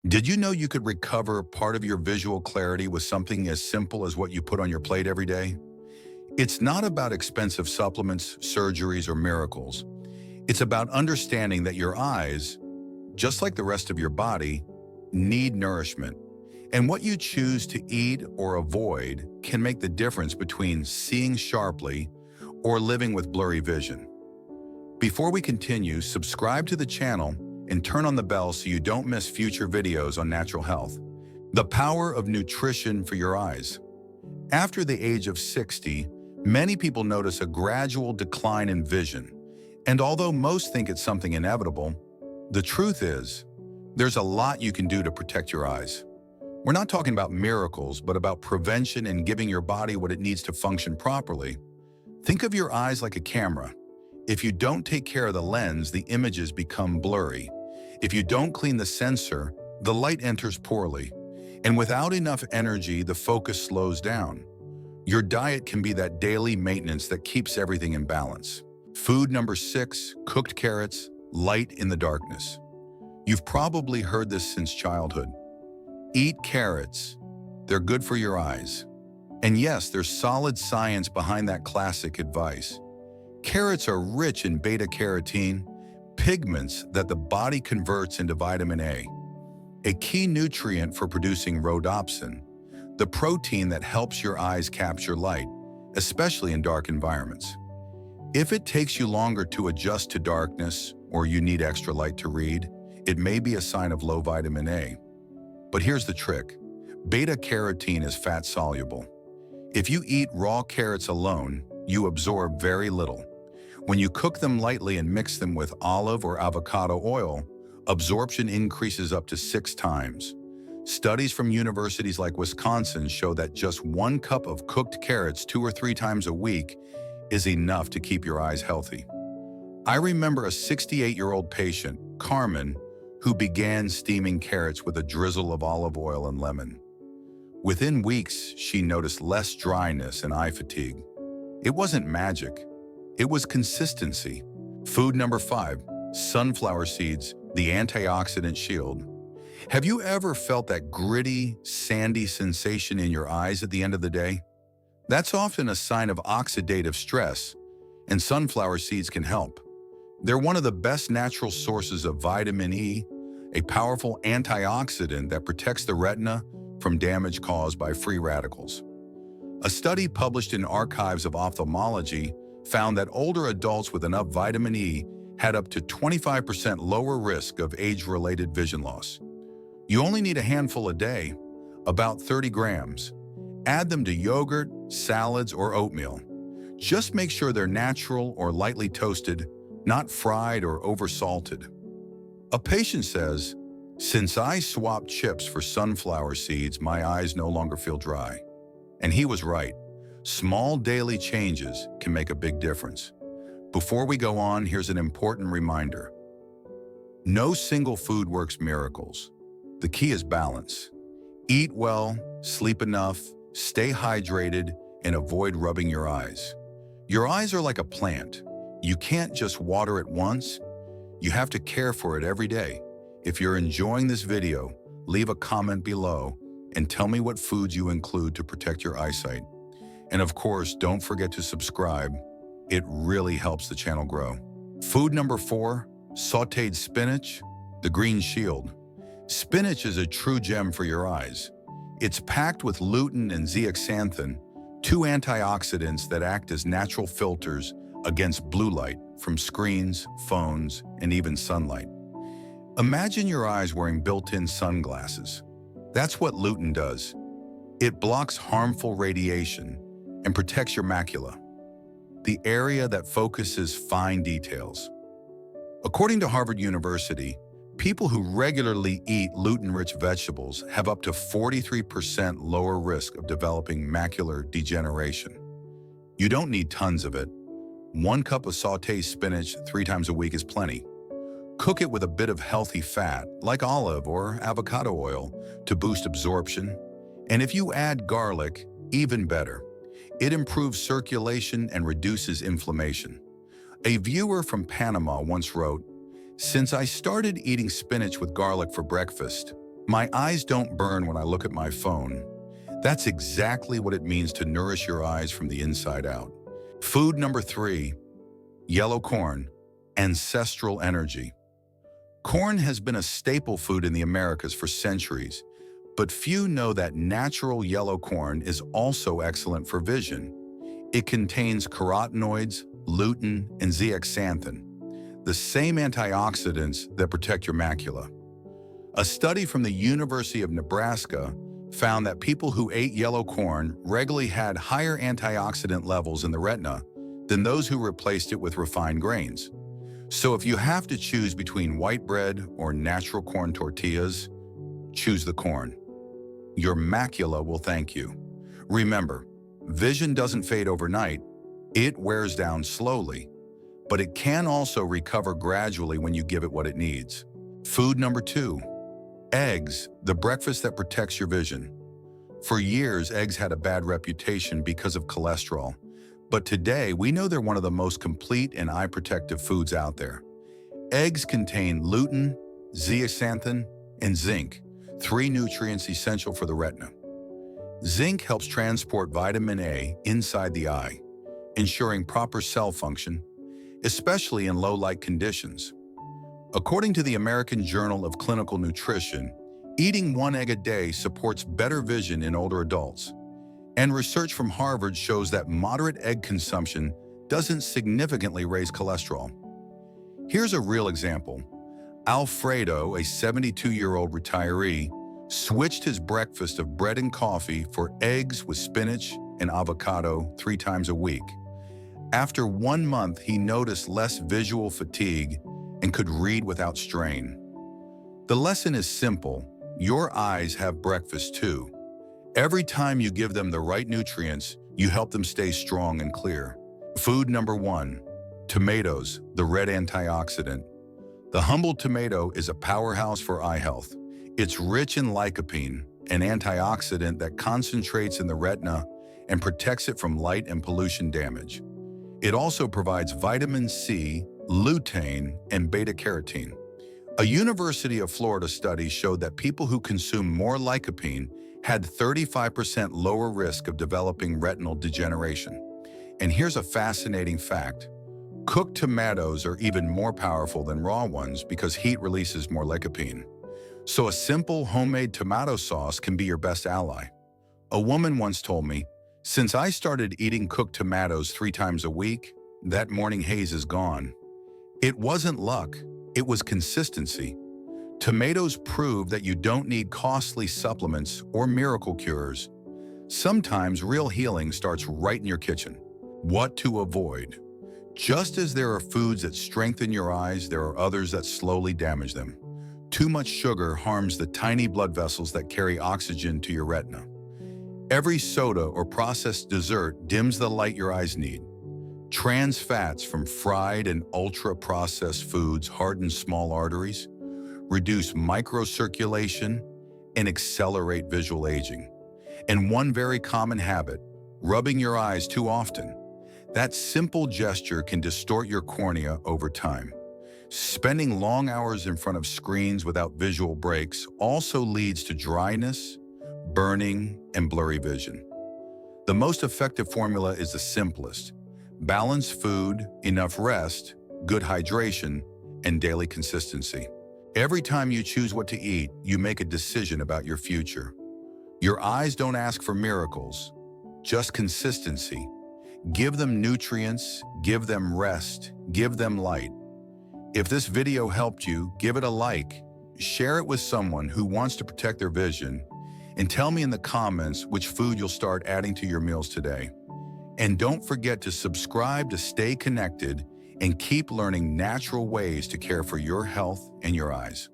Did you know you could recover part of your visual clarity with something as simple as what you put on your plate every day? It's not about expensive supplements, surgeries, or miracles. It's about understanding that your eyes, just like the rest of your body, need nourishment. And what you choose to eat or avoid can make the difference between seeing sharply or living with blurry vision. Before we continue, subscribe to the channel and turn on the bell so you don't miss future videos on natural health. The power of nutrition for your eyes. After the age of 60, many people notice a gradual decline in vision. And although most think it's something inevitable, the truth is, there's a lot you can do to protect your eyes. We're not talking about miracles, but about prevention and giving your body what it needs to function properly. Think of your eyes like a camera. If you don't take care of the lens, the images become blurry. If you don't clean the sensor, the light enters poorly. And without enough energy, the focus slows down. Your diet can be that daily maintenance that keeps everything in balance. Food number 6, cooked carrots, light in the darkness. You've probably heard this since childhood. Eat carrots. They're good for your eyes. And yes, there's solid science behind that classic advice. Carrots are rich in beta-carotene, pigments that the body converts into vitamin A key nutrient for producing rhodopsin, the protein that helps your eyes capture light, especially in dark environments. If it takes you longer to adjust to darkness or you need extra light to read, it may be a sign of low vitamin A. But here's the trick. Beta-carotene is fat-soluble. If you eat raw carrots alone, you absorb very little. When you cook them lightly and mix them with olive or avocado oil, absorption increases up to 6 times. Studies from universities like Wisconsin show that just 1 cup of cooked carrots 2 or 3 times a week is enough to keep your eyes healthy. I remember a 68-year-old patient, Carmen, who began steaming carrots with a drizzle of olive oil and lemon. Within weeks, she noticed less dryness and eye fatigue. It wasn't magic. It was consistency. Food number 5, sunflower seeds, the antioxidant shield. Have you ever felt that gritty, sandy sensation in your eyes at the end of the day? That's often a sign of oxidative stress, and sunflower seeds can help. They're one of the best natural sources of vitamin E, a powerful antioxidant that protects the retina from damage caused by free radicals. A study published in Archives of Ophthalmology found that older adults with enough vitamin E had up to 25% lower risk of age-related vision loss. You only need a handful a day, about 30 grams. Add them to yogurt, salads, or oatmeal. Just make sure they're natural or lightly toasted, not fried or oversalted. A patient says, "Since I swapped chips for sunflower seeds, my eyes no longer feel dry." And he was right. Small daily changes can make a big difference. Before we go on, here's an important reminder. No single food works miracles. The key is balance. Eat well, sleep enough, stay hydrated, and avoid rubbing your eyes. Your eyes are like a plant. You can't just water it once. You have to care for it every day. If you're enjoying this video, leave a comment below and tell me what foods you include to protect your eyesight. And of course, don't forget to subscribe. It really helps the channel grow. Food number 4, sautéed spinach, the green shield. Spinach is a true gem for your eyes. It's packed with lutein and zeaxanthin, 2 antioxidants that act as natural filters against blue light from screens, phones, and even sunlight. Imagine your eyes wearing built-in sunglasses. That's what lutein does. It blocks harmful radiation and protects your macula, the area that focuses fine details. According to Harvard University, people who regularly eat lutein-rich vegetables have up to 43% lower risk of developing macular degeneration. You don't need tons of it. 1 cup of sautéed spinach 3 times a week is plenty. Cook it with a bit of healthy fat, like olive or avocado oil, to boost absorption. And if you add garlic, even better. It improves circulation and reduces inflammation. A viewer from Panama once wrote, "Since I started eating spinach with garlic for breakfast, My eyes don't burn when I look at my phone. That's exactly what it means to nourish your eyes from the inside out. Food number 3, yellow corn, ancestral energy. Corn has been a staple food in the Americas for centuries, but few know that natural yellow corn is also excellent for vision. It contains carotenoids, lutein, and zeaxanthin, the same antioxidants that protect your macula. A study from the University of Nebraska found that people who ate yellow corn regularly had higher antioxidant levels in the retina than those who replaced it with refined grains. So if you have to choose between white bread or natural corn tortillas, choose the corn. Your macula will thank you. Remember, vision doesn't fade overnight. It wears down slowly, but it can also recover gradually when you give it what it needs. Food number 2, eggs, the breakfast that protects your vision. For years, eggs had a bad reputation because of cholesterol, but today we know they're one of the most complete and eye-protective foods out there. Eggs contain lutein, zeaxanthin, and zinc, 3 nutrients essential for the retina. Zinc helps transport vitamin A inside the eye, ensuring proper cell function, especially in low-light conditions. According to the American Journal of Clinical Nutrition, eating 1 egg a day supports better vision in older adults. And research from Harvard shows that moderate egg consumption doesn't significantly raise cholesterol. Here's a real example. Alfredo, a 72-year-old retiree, switched his breakfast of bread and coffee for eggs with spinach and avocado 3 times a week. After 1 month, he noticed less visual fatigue and could read without strain. The lesson is simple. Your eyes have breakfast too. Every time you give them the right nutrients, you help them stay strong and clear. Food number 1, tomatoes, the red antioxidant. The humble tomato is a powerhouse for eye health. It's rich in lycopene, an antioxidant that concentrates in the retina and protects it from light and pollution damage. It also provides vitamin C, lutein, and beta-carotene. A University of Florida study showed that people who consume more lycopene had 35% lower risk of developing retinal degeneration. And here's a fascinating fact. Cooked tomatoes are even more powerful than raw ones because heat releases more lycopene. So a simple homemade tomato sauce can be your best ally. A woman once told me, "Since I started eating cooked tomatoes 3 times a week, that morning haze is gone." It wasn't luck, it was consistency. Tomatoes prove that you don't need costly supplements or miracle cures. Sometimes real healing starts right in your kitchen. What to avoid? Just as there are foods that strengthen your eyes, there are others that slowly damage them. Too much sugar harms the tiny blood vessels that carry oxygen to your retina. Every soda or processed dessert dims the light your eyes need. Trans fats from fried and ultra-processed foods harden small arteries, reduce microcirculation, and accelerate visual aging. And one very common habit, rubbing your eyes too often. That simple gesture can distort your cornea over time. Spending long hours in front of screens without visual breaks also leads to dryness, burning, and blurry vision. The most effective formula is the simplest. Balanced food, enough rest, good hydration, and daily consistency. Every time you choose what to eat, you make a decision about your future. Your eyes don't ask for miracles, just consistency. Give them nutrients, give them rest, give them light. If this video helped you, give it a like, share it with someone who wants to protect their vision, and tell me in the comments which food you'll start adding to your meals today. And don't forget to subscribe to stay connected and keep learning natural ways to care for your health and your eyes.